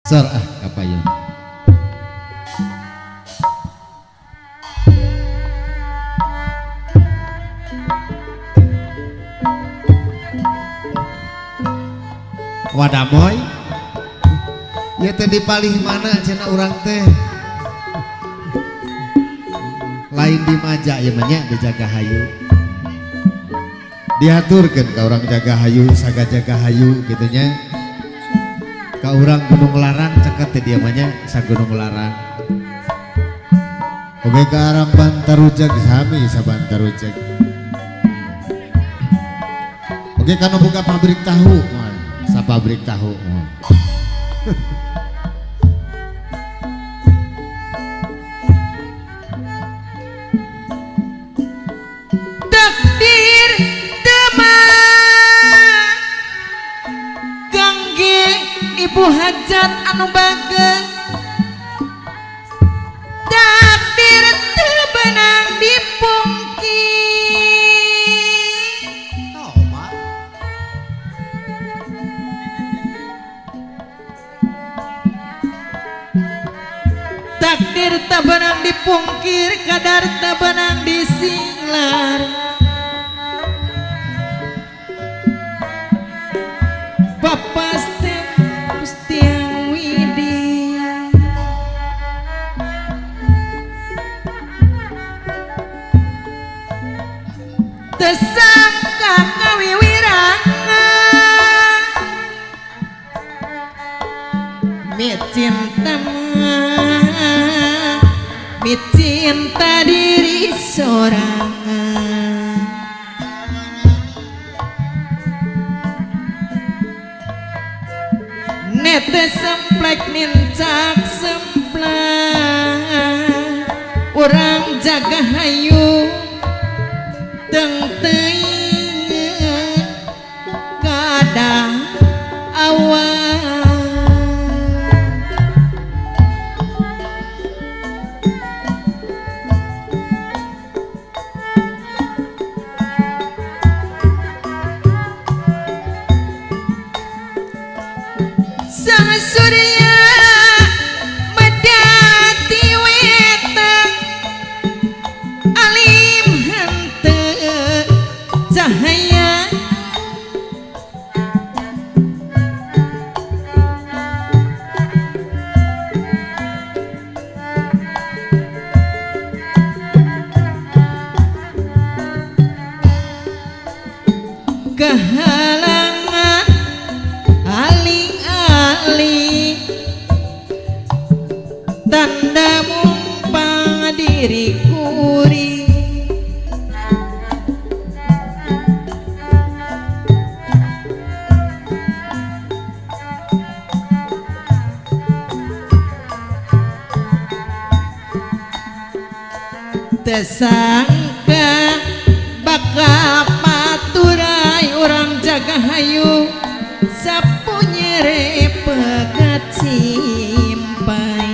Sor ah kapayun. Wadamoy ya teh dipalih mana cenah urang teh lain di Maja ya banyak dijaga hayu diaturkan ke orang jaga hayu saga jaga hayu gitunya ke orang Gunung Larang ceket teh dia banyak sa Gunung Larang oke ke arang Bantarujag sami sa Bantarujag oke kan buka pabrik tahu sa pabrik tahu takdir teman gangge ibu hajat anu bageng takdir tebenang dipungki takdir tabenang dipungkir kadar tabenang disinglar bapas teh Gustiang Widi tesangka kawiwirangan mit cinta mit cinta diri sorangan nete semplek nincak semplak urang jaga hayu teng teuing kada awal sang surya medati weteng alim henteu cahaya kehalangan aling-aling tanda mumpang diri kuring tesangka bakal paturai orang jaga hayu sapu nyere pegat simpai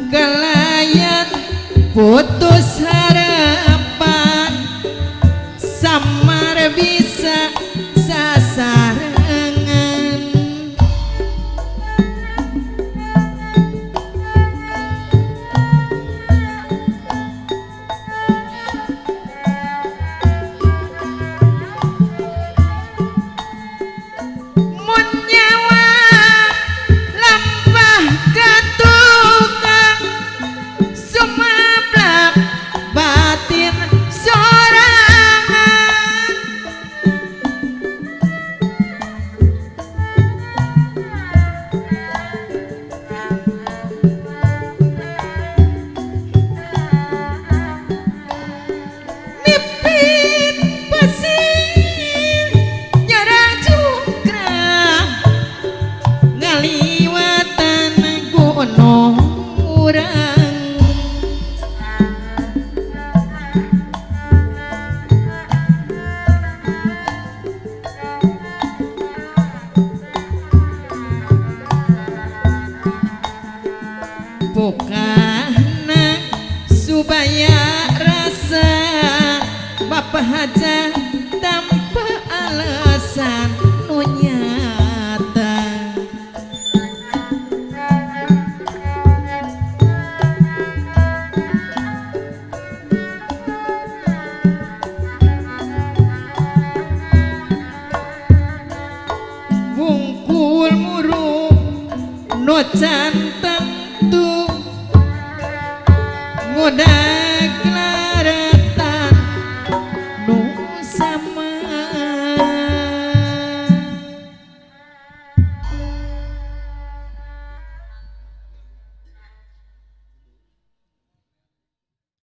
kelayan putus harapan samar bisa sasarangan mun nyawa lampah ka tukang sumablak batin sorangan nipit pasir nyarang cungkrang ngaliwatan gunung urang pokokna supaya rasa Bapak Haja tanpa alasan nu nyata. Wungkul murung no canta